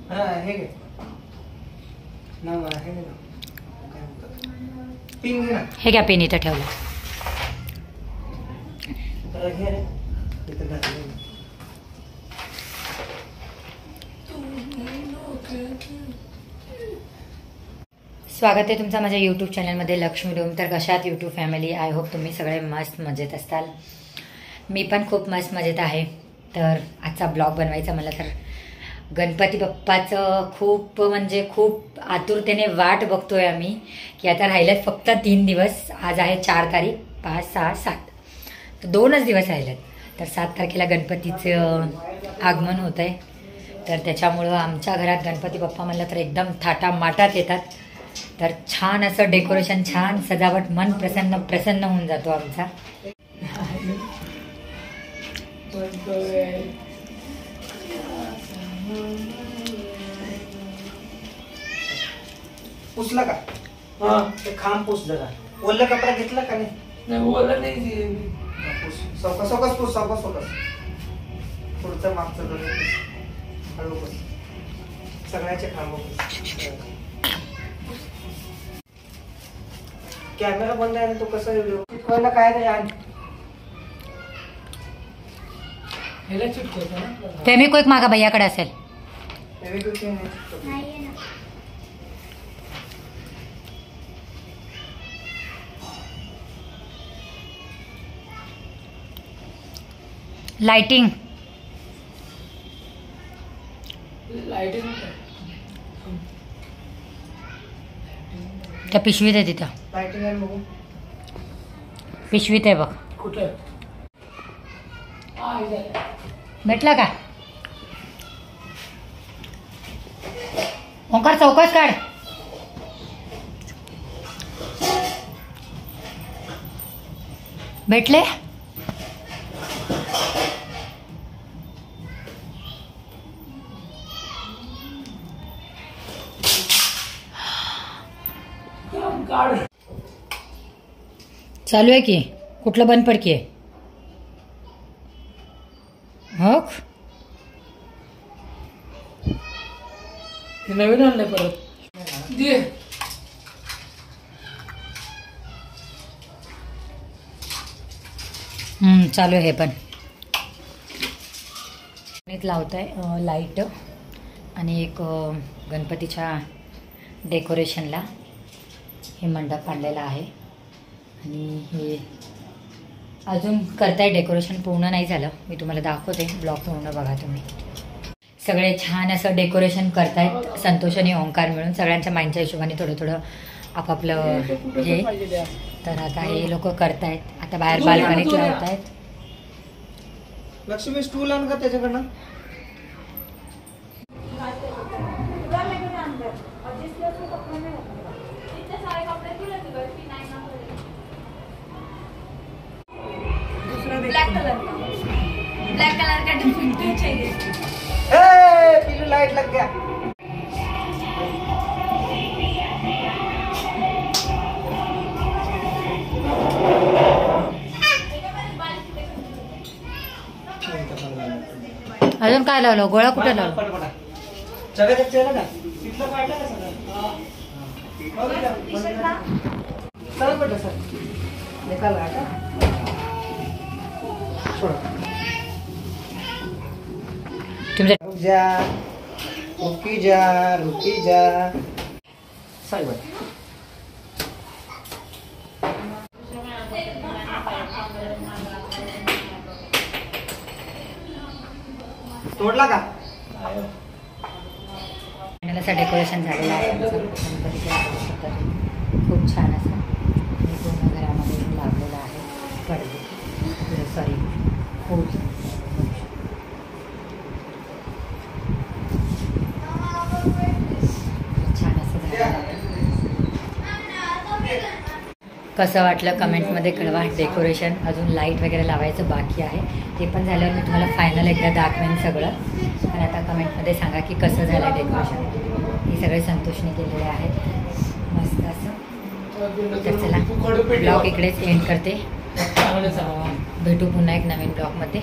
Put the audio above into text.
हे घे ना, हे घे ना, पिन घे ना. हे घ्या पेन इथं ठेवलं. घे रे इथं घातलं. स्वागत आहे तुमचं माझ्या यूट्यूब चॅनलमध्ये लक्ष्मी डोम. तर कशात यूट्यूब फॅमिली, आय होप तुम्ही सगळे मस्त मजेत असताल. मी पण खूप मस्त मजेत आहे. तर आजचा ब्लॉग बनवायचा मला तर गणपती बाप्पाचं खूप म्हणजे खूप आतुरतेने वाट बघतोय आम्ही की आता राहिलेत फक्त 3 दिवस. आज आहे 4 तारीख, 5, 6, 7, तर 2च दिवस राहिलेत. तर 7 तारखेला गणपतीचं आगमन होत आहे. तर त्याच्यामुळं आमच्या घरात गणपती बाप्पा म्हणलं तर एकदम थाटामाटात येतात. तर छान असं डेकोरेशन, छान सजावट, मन प्रसन्न होऊन जातो आमचा. पुसला का? ते खांब पुस जरा. ओला कपडा घेतला का? नाही ओला नाही. सावकाश सावकाश पुस, सावकाश सावकाश. पुढचं मागचं हळू पुस. सगळ्याचे खांब पुस. कॅमेरा बंद आहे ना, तो कसा व्हिडिओ चिटकवायला काय नाही यार. ह्याला चिटकवतो ना. फेमिक्विक मागा भैयाकडे असेल. फेमिक्विक नाही. लाइटिंग त्या पिशवीत आहे तिथं. लाइटिंग आहे बघू. पिशवीत आहे बघ. कुठे भेटला का? ओंकार चौकस काढ. भेटले? चालू आहे की कुठलं बंद पडकी आहे? हो नवीन आणलंय परत. चालू आहे हे पण. लावताय लाईट आणि एक गणपतीच्या डेकोरेशनला हे मंडप आणलेला आहे. आणि हे अजून करताय डेकोरेशन, पूर्ण नाही झालं. मी तुम्हाला दाखवते, ब्लॉग पूर्ण बघा तुम्ही. सगळे छान असं डेकोरेशन करतायत संतोष आणि ओंकार मिळून. सगळ्यांच्या माइंडच्या हिशोबाने थोडं थोडं आपापलं हे. तर आता हे लोक करतायत. आता बाहेर बाल्कनीत लावतायत. लक्ष्मी स्टूल आण का त्याच्याकडनं. ब्लैक कलर का डिफरेंट चाहिए. पीलू लाइट लग गया. अजून काय लावलं? गोळा कुठे लावलं? सगळं चला का तिथलं काढलं का सगळं. चल बेटा सर निकाल आता. रुक जा रुकी जा. सही बात. तोडला का? असं डेकोरेशन झालेलं आहे गणपतीच्या. खूप छान असं पूर्ण घरामध्ये लागलेलं आहे. पडदे सॉरी फूल. छान असं झालेलं आहे. कसं वाटलं कमेंटमध्ये कळवा. डेकोरेशन अजून लाईट वगैरे लावायचं बाकी आहे. ते पण झाल्यावर मी तुम्हाला फायनल एकदा दाखवेन सगळं. पण आता कमेंटमध्ये सांगा की कसं झालं डेकोरेशन. हे सगळे संतोषने केलेले आहेत मस्त असं. तर चला ब्लॉग इकडेच एंड करते. भेटू पुन्हा एक नवीन ब्लॉगमध्ये.